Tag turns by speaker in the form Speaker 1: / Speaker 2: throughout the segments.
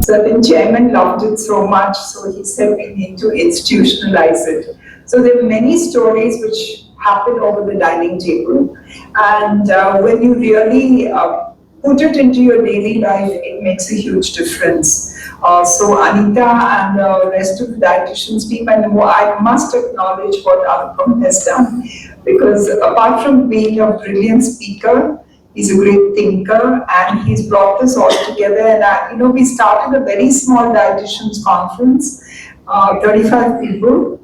Speaker 1: Certain chairman loved it so much, so he said we need to institutionalize it. So there were many stories which happen over the dining table, and when you really put it into your daily life, it makes a huge difference. So Anita and the rest of the dietitians team, and I must acknowledge what Anupam has done, because apart from being a brilliant speaker, he's a great thinker, and he's brought this all together. And we started a very small dietitians conference, 35 people.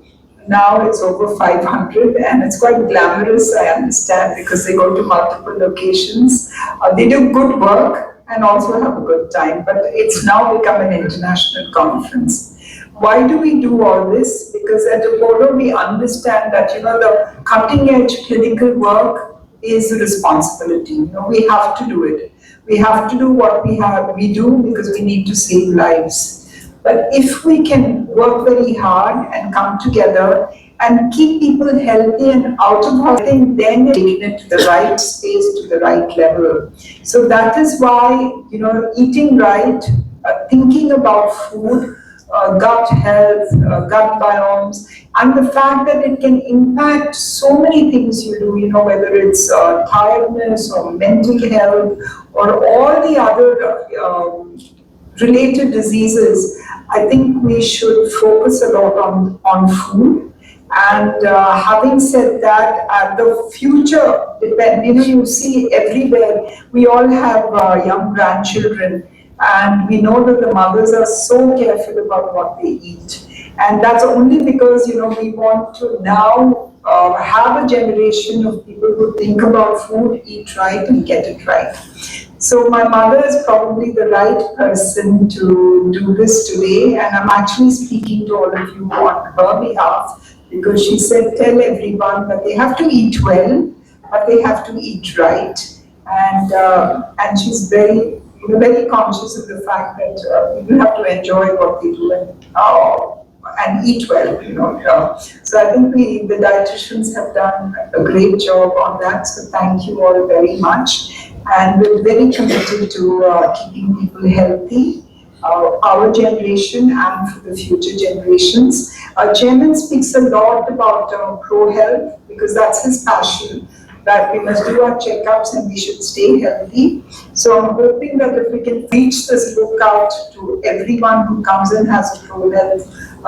Speaker 1: Now it's over 500, and it's quite glamorous, I understand, because they go to multiple locations. They do good work and also have a good time, but it's now become an international conference. Why do we do all this? Because at Apollo we understand that the cutting edge clinical work is a responsibility. We have to do it. We have to do what we do because we need to save lives. But if we can work very hard and come together and keep people healthy and out of hospital, then taking it to the right space, to the right level. So that is why, eating right, thinking about food, gut health, gut biomes, and the fact that it can impact so many things you do, whether it's tiredness or mental health or all the other related diseases. I think we should focus a lot on food. And having said that, the future depends. You see everywhere, we all have young grandchildren, and we know that the mothers are so careful about what they eat. And that's only because, we want to now have a generation of people who think about food, eat right, and get it right. So my mother is probably the right person to do this today, and I'm actually speaking to all of you on her behalf, because she said, tell everyone that they have to eat well, but they have to eat right. And she's very, very conscious of the fact that you have to enjoy what they do and eat well. So I think the dietitians have done a great job on that. So thank you all very much. And we're very committed to keeping people healthy, our generation and for the future generations. Our chairman speaks a lot about pro-health because that's his passion, that we must do our checkups and we should stay healthy. So I'm hoping that if we can reach this book out to everyone who comes in has a pro-health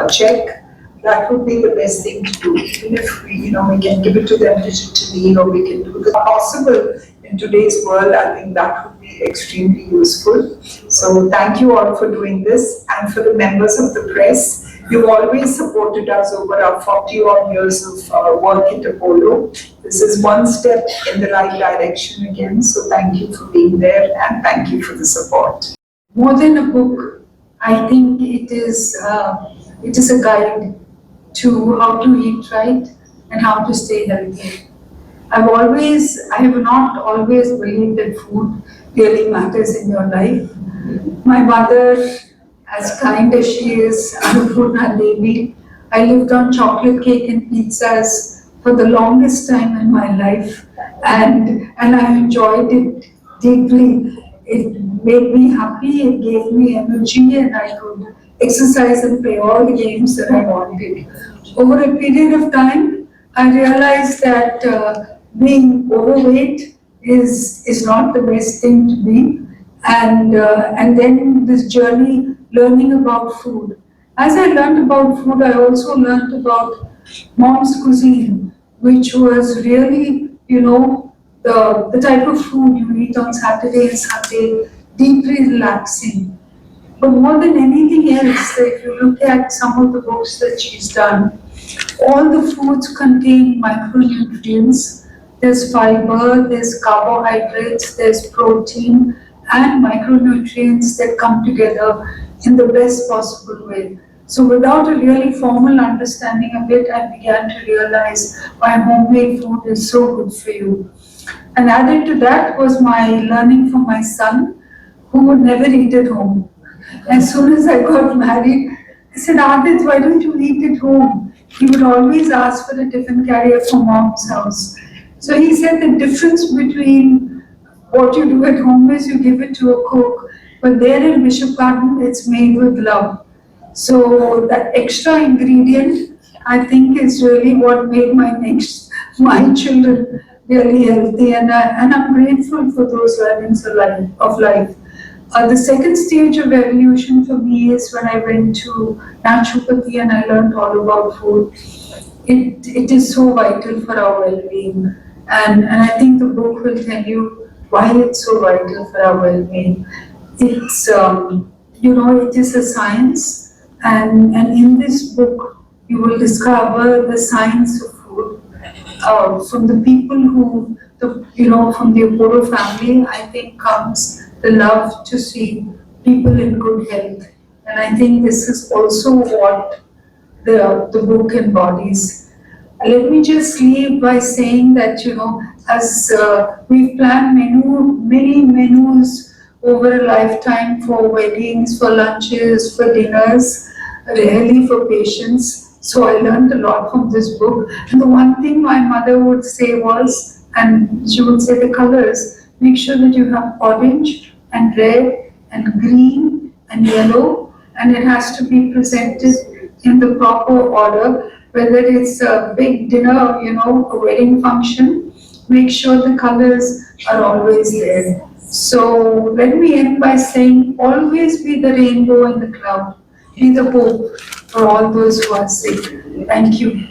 Speaker 1: check, that would be the best thing to do. Even if we can give it to them digitally, or we can do the possible in today's world, I think that would be extremely useful. So thank you all for doing this, and for the members of the press. You've always supported us over our 40-odd years of work at Apollo. This is one step in the right direction again, so thank you for being there, and thank you for the support.
Speaker 2: More than a book, I think it is a guide to how to eat right and how to stay healthy. I have not always believed that food really matters in your life. My mother, as kind as she is, Annapurna Devi, I lived on chocolate cake and pizzas for the longest time in my life, and I enjoyed it deeply. It made me happy, it gave me energy, and I could exercise and play all the games that I wanted. Over a period of time, I realized that being overweight is not the best thing to be, and then this journey learning about food. As I learned about food, I also learned about mom's cuisine, which was really, the type of food you eat on Saturday and Sunday, deeply relaxing. But more than anything else, if you look at some of the books that she's done, all the foods contain micronutrients. There's fiber, there's carbohydrates, there's protein, and micronutrients that come together in the best possible way. So without a really formal understanding of it, I began to realize why homemade food is so good for you. And added to that was my learning from my son, who would never eat at home. As soon as I got married, I said, Adit, why don't you eat at home? He would always ask for a tiffin carrier from mom's house. So he said the difference between what you do at home is you give it to a cook, But there in Bishop Garden, it's made with love. So that extra ingredient, I think, is really what made my children really healthy, and I'm grateful for those learnings of life. The second stage of evolution for me is when I went to naturopathy and I learned all about food. It is so vital for our well-being, and I think the book will tell you why it's so vital for our well-being. It's it is a science, and in this book you will discover the science of food from the people who from the Apollo family. I think comes the love to see people in good health, and I think this is also what the book embodies. Let me just leave by saying that, as we've planned many menus over a lifetime for weddings, for lunches, for dinners, really for patients. So I learned a lot from this book. And the one thing my mother would say was, and she would say the colors, make sure that you have orange and red and green and yellow, and it has to be presented in the proper order, whether it's a big dinner, a wedding function, make sure the colors are always there. So let me end by saying, always be the rainbow in the cloud, be the hope for all those who are sick. Thank you.